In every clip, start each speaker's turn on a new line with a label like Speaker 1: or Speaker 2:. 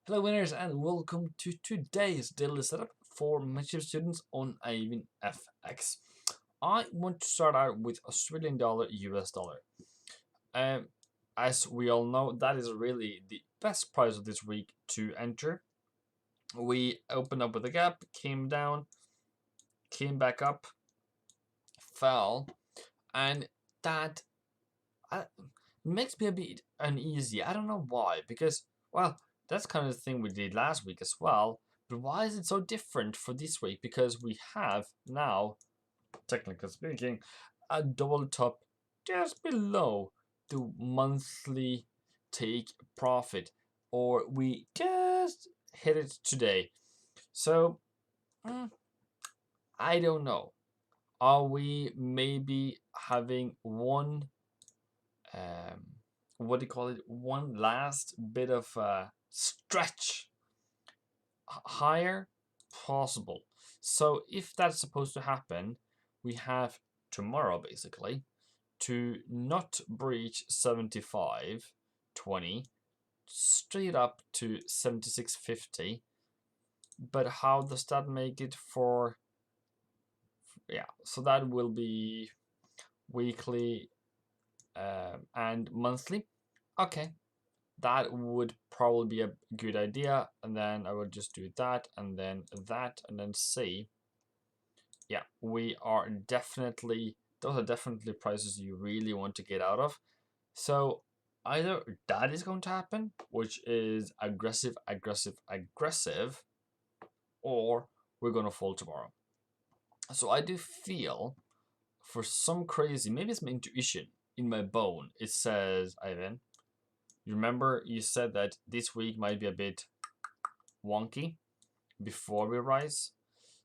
Speaker 1: Hello winners and welcome to today's daily setup for mentorship students on Eivind FX. I want to start out with Australian dollar, US dollar. As we all know, that is really the best price of this week to enter. We opened up with a gap, came down, came back up, fell, and that makes me a bit uneasy. I don't know why, because, well, that's kind of the thing we did last week as well. But why is it so different for this week? Because we have now, technically speaking, a double top just below the monthly take profit, or we just hit it today. So, I don't know. Are we maybe having one what do you call it? One last bit of stretch higher possible. So if that's supposed to happen, we have tomorrow basically to not breach 75.20 straight up to 76.50. But how does that make it for? Yeah, so that will be weekly and monthly. Okay, that would probably be a good idea. And then I would just do that and then see. Yeah, we are definitely, those are definitely prices you really want to get out of. So either that is going to happen, which is aggressive, or we're going to fall tomorrow. So I do feel, for some crazy, maybe it's my intuition in my bone, it says, Eivind, you remember you said that this week might be a bit wonky before we rise.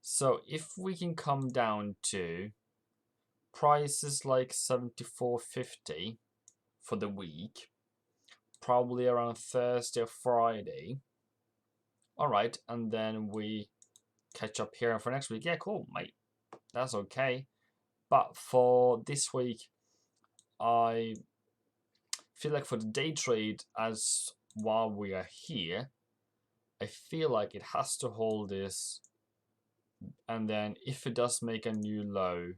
Speaker 1: So if we can come down to prices like 74.50 for the week, probably around Thursday or Friday. All right, and then we catch up here for next week. Yeah, cool, mate. That's okay. But for this week, I feel like for the day trade, as while we are here, I feel like it has to hold this, and then if it does make a new low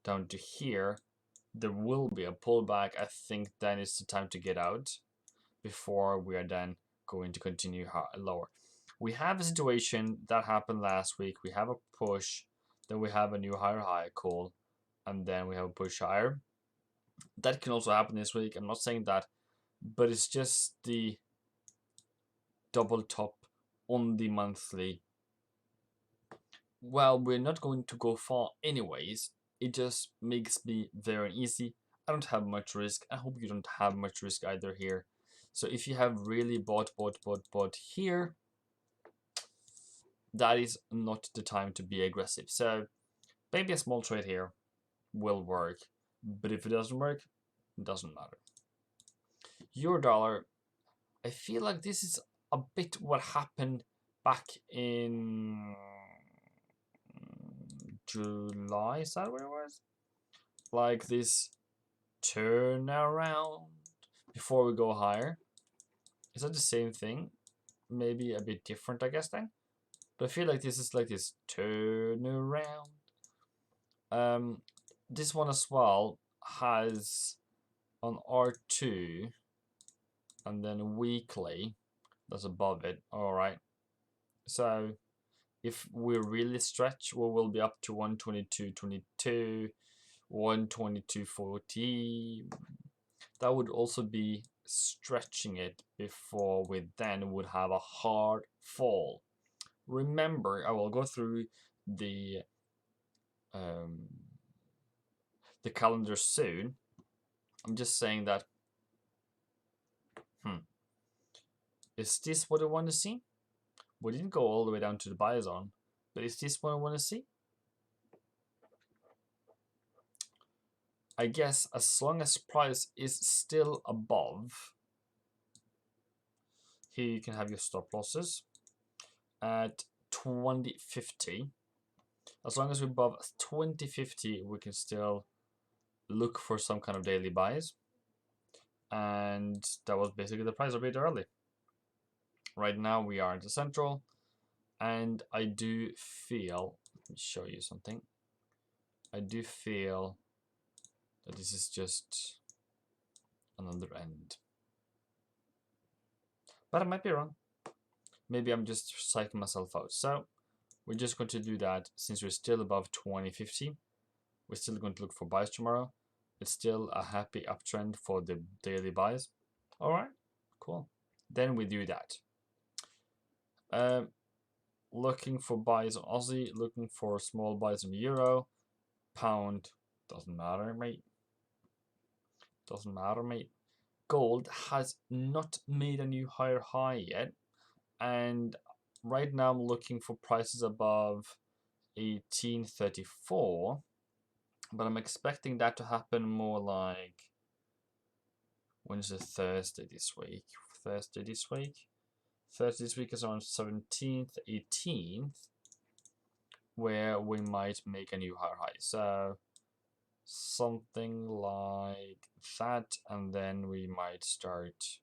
Speaker 1: down to here, there will be a pullback. I think then it's the time to get out before we are then going to continue lower. We have a situation that happened last week. We have a push, then we have a new higher high call, and then we have a push higher. That can also happen this week. I'm not saying that, but it's just the double top on the monthly. Well, we're not going to go far anyways. It just makes me very uneasy. I don't have much risk. I hope you don't have much risk either here. So if you have really bought here, that is not the time to be aggressive. So maybe a small trade here will work, but if it doesn't work, it doesn't matter. Euro dollar, I feel like this is a bit what happened back in July. Is that what it was? Like this turnaround before we go higher. Is that the same thing? Maybe a bit different, I guess, then. But I feel like this is like this turnaround. This one as well has on R2 and then weekly that's above it. All right, so if we really stretch, we will be up to 122.22, 122.40. That would also be stretching it before we then would have a hard fall. Remember, I will go through the calendar soon. I'm just saying that, is this what I want to see? We didn't go all the way down to the buy zone, but is this what I want to see? I guess as long as price is still above, here you can have your stop losses at 20.50. As long as we're above 20.50, we can still look for some kind of daily buys. And that was basically the price a bit early. Right now we are in the central, and I do feel, let me show you something. I do feel that this is just another end. But I might be wrong. Maybe I'm just psyching myself out. So we're just going to do that since we're still above 2050. We're still going to look for buys tomorrow. It's still a happy uptrend for the daily buys. All right, cool. Then we do that. Looking for buys on Aussie, looking for small buys on Euro, Pound, doesn't matter, mate. Doesn't matter, mate. Gold has not made a new higher high yet, and right now I'm looking for prices above 1834, but I'm expecting that to happen more like, when is it? Thursday this week. Thursday this week is on 17th, 18th, where we might make a new higher high. So something like that, and then we might start.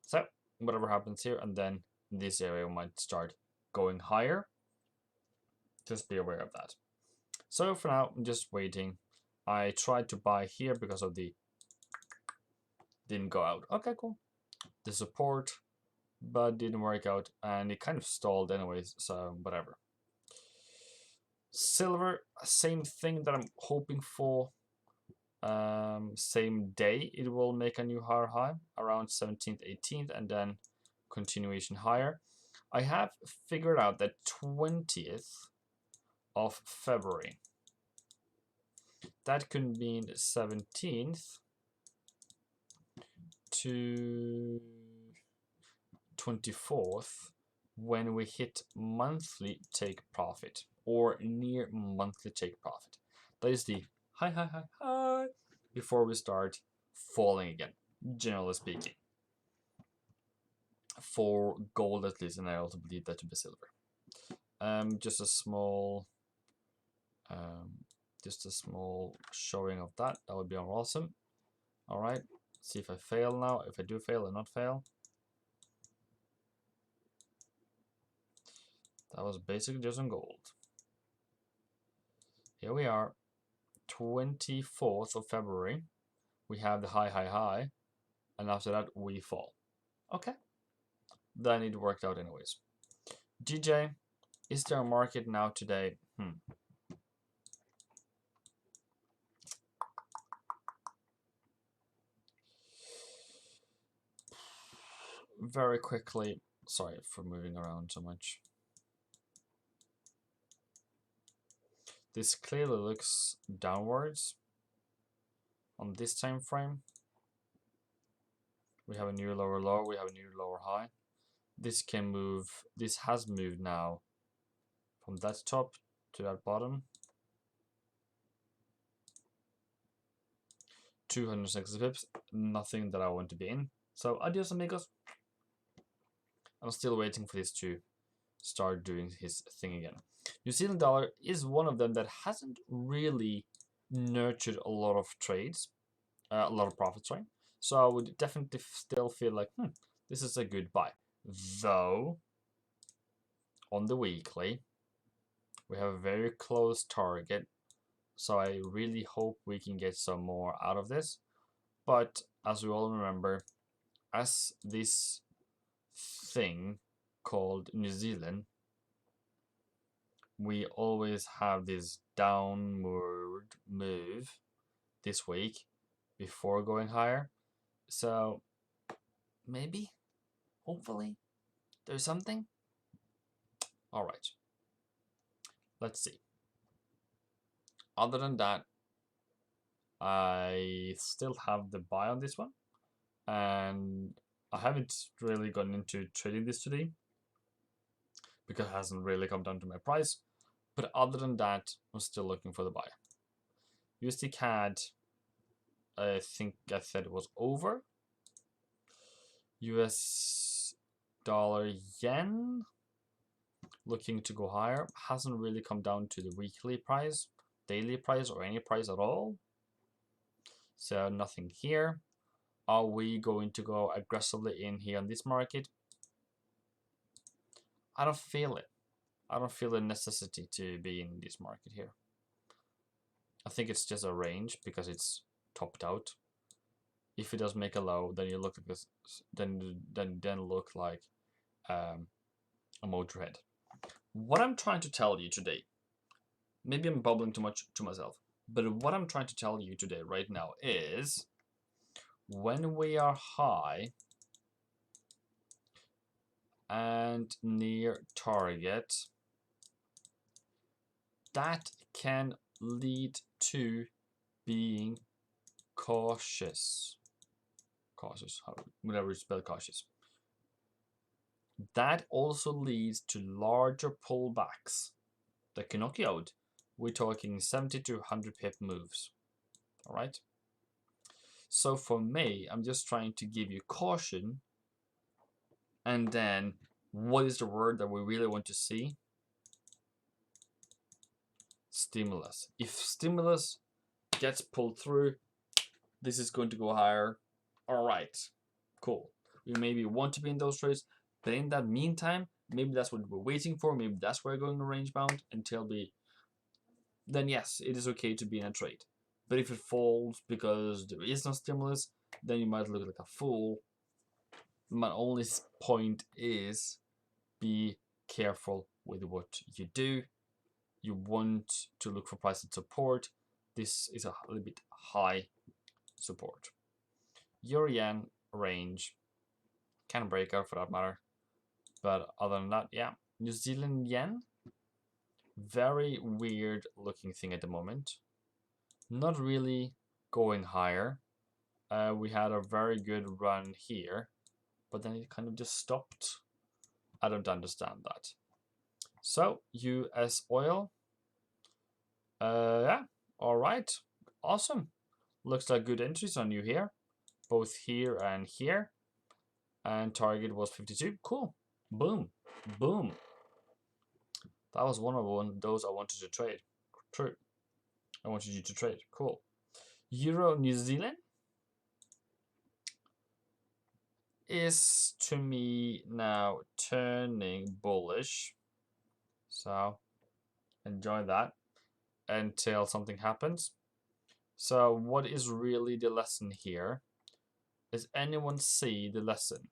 Speaker 1: So whatever happens here, and then this area might start going higher. Just be aware of that. So for now, I'm just waiting. I tried to buy here because of the didn't go out. Okay, cool. The support, but didn't work out, and it kind of stalled anyways, so whatever. Silver, same thing that I'm hoping for. Same day it will make a new higher high around 17th, 18th, and then continuation higher. I have figured out that 20th of February, that could mean 17th to 24th, when we hit monthly take profit or near monthly take profit. That is the high before we start falling again, generally speaking, for gold at least, and I also believe that to be silver. Just a small showing of that would be awesome. All right, see if I fail now. If I do fail or not fail. That was basically just on gold. Here we are, 24th of February. We have the high, and after that we fall. Okay, then it worked out anyways. GJ, is there a market now today? Very quickly, sorry for moving around so much. This clearly looks downwards on this time frame. We have a new lower low, we have a new lower high. This can move, this has moved now from that top to that bottom. 260 pips, nothing that I want to be in. So adios amigos. I'm still waiting for this to start doing his thing again. New Zealand dollar is one of them that hasn't really nurtured a lot of trades, a lot of profits, right? So I would definitely still feel like, this is a good buy. Though, on the weekly, we have a very close target. So I really hope we can get some more out of this. But as we all remember, as this thing called New Zealand, we always have this downward move this week before going higher. So maybe, hopefully, there's something. All right, let's see. Other than that, I still have the buy on this one, and I haven't really gotten into trading this today because it hasn't really come down to my price. But other than that, I'm still looking for the buy. USD CAD, I think I said it was over. US dollar yen, looking to go higher. Hasn't really come down to the weekly price, daily price, or any price at all. So nothing here. Are we going to go aggressively in here on this market? I don't feel it. I don't feel the necessity to be in this market here. I think it's just a range because it's topped out. If it does make a low, then you look at this, then look like a motorhead. What I'm trying to tell you today, maybe I'm bubbling too much to myself, but what I'm trying to tell you today right now is when we are high and near target, that can lead to being cautious. Whatever you spell cautious. That also leads to larger pullbacks that can knock you out. We're talking 70 to 100 pip moves. All right. So for me, I'm just trying to give you caution. And then, what is the word that we really want to see? Stimulus. If stimulus gets pulled through, this is going to go higher. All right, cool. We maybe want to be in those trades, but in that meantime, maybe that's what we're waiting for. Maybe that's where we're going range bound until then yes, it is okay to be in a trade. But if it falls because there is no stimulus, then you might look like a fool. My only point is be careful with what you do. You want to look for price support. This is a little bit high support. Euro yen range can break out for that matter. But other than that, yeah. New Zealand yen, very weird looking thing at the moment. Not really going higher. We had a very good run here, but then it kind of just stopped. I don't understand that. So US oil, yeah, all right, awesome. Looks like good entries on you here, both here and here. And target was 52. Cool. Boom, boom. That was one of those I wanted to trade. True. I wanted you to trade. Cool. Euro New Zealand is to me now turning bullish. So enjoy that until something happens. So what is really the lesson here? Does anyone see the lesson?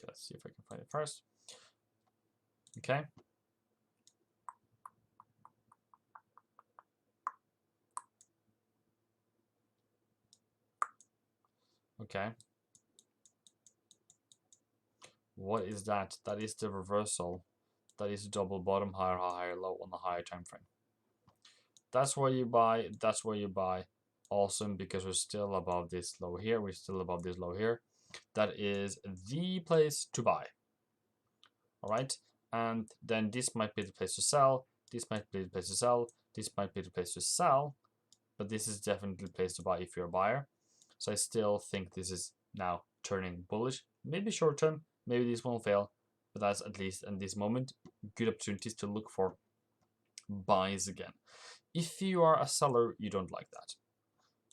Speaker 1: Let's see if I can find it first. Okay. Okay. What is that? That is the reversal. That is double bottom, higher, higher, low on the higher time frame. That's where you buy. That's where you buy. Awesome, because we're still above this low here. We're still above this low here. That is the place to buy. All right. And then this might be the place to sell. This might be the place to sell. This might be the place to sell. But this is definitely the place to buy if you're a buyer. So I still think this is now turning bullish. Maybe short term. Maybe this won't fail. But that's at least in this moment good opportunities to look for buys again. If you are a seller, you don't like that.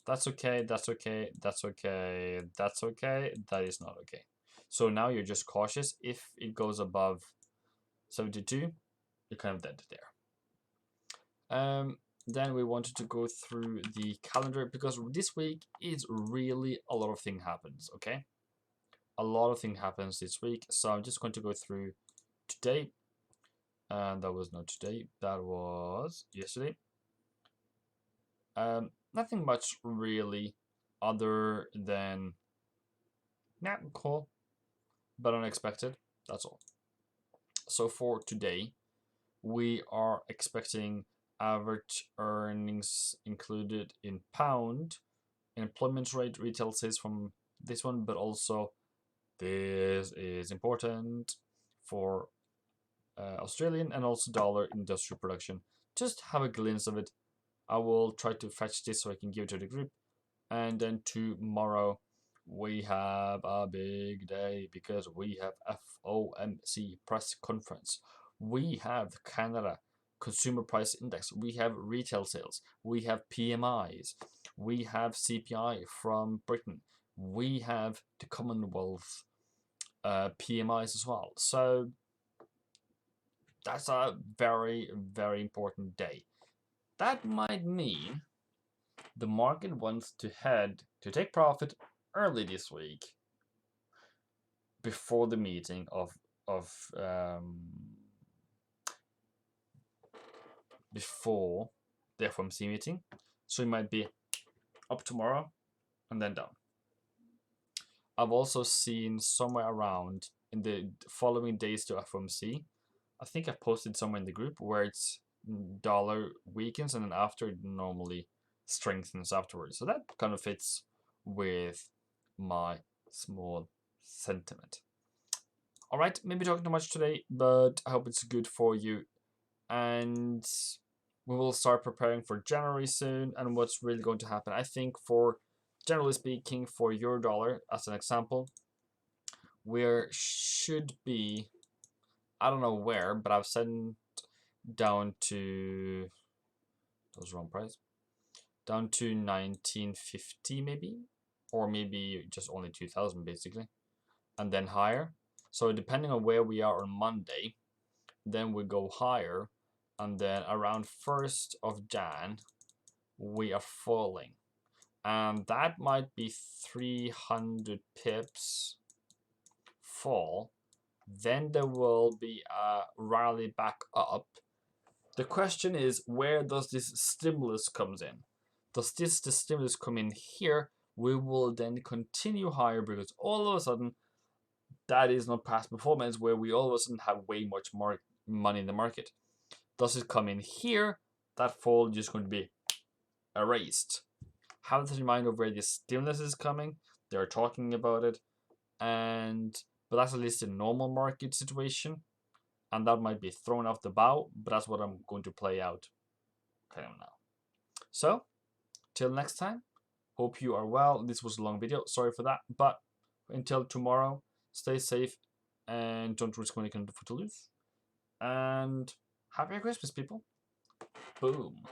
Speaker 1: That's okay, that's okay, that's okay, that's okay, that is not okay. So now you're just cautious. If it goes above 72, you're kind of dead there. Then we wanted to go through the calendar because this week is really a lot of things happens, okay? A lot of things happens this week. So I'm just going to go through today. And that was not today, that was yesterday. Nothing much really other than cool, but unexpected. That's all. So for today, we are expecting average earnings included in pound, employment rate, retail sales from this one, but also this is important for Australian and also dollar industrial production. Just have a glimpse of it. I will try to fetch this so I can give it to the group. And then tomorrow we have a big day because we have FOMC press conference. We have Canada Consumer Price Index. We have retail sales. We have PMIs. We have CPI from Britain. We have the Commonwealth PMIs as well. So that's a very, very important day. That might mean the market wants to take profit early this week before the meeting before the FOMC meeting. So it might be up tomorrow and then down. I've also seen somewhere around in the following days to FOMC, I think I've posted somewhere in the group where it's dollar weakens and then after it normally strengthens afterwards. So that kind of fits with my small sentiment. All right, maybe talking too much today, but I hope it's good for you. And we will start preparing for January soon and what's really going to happen. I think for, generally speaking, for euro dollar, as an example, where should be, I don't know where, but I've sent down to, that was the wrong price, down to 1950 maybe, or maybe just only 2000 basically, and then higher. So depending on where we are on Monday, then we go higher, and then around 1st of Jan, we are falling. And that might be 300 pips fall. Then there will be a rally back up. The question is, where does this stimulus comes in? Does the stimulus come in here? We will then continue higher because all of a sudden, that is not past performance where we all of a sudden have way much more money in the market. Does it come in here? That fall is just going to be erased. Have this in mind of where the stimulus is coming. They're talking about it, but that's at least a normal market situation, and that might be thrown off the bow. But that's what I'm going to play out kind of now. So, till next time. Hope you are well. This was a long video. Sorry for that, but until tomorrow, stay safe and don't risk when you can afford to lose. And happy Christmas, people. Boom.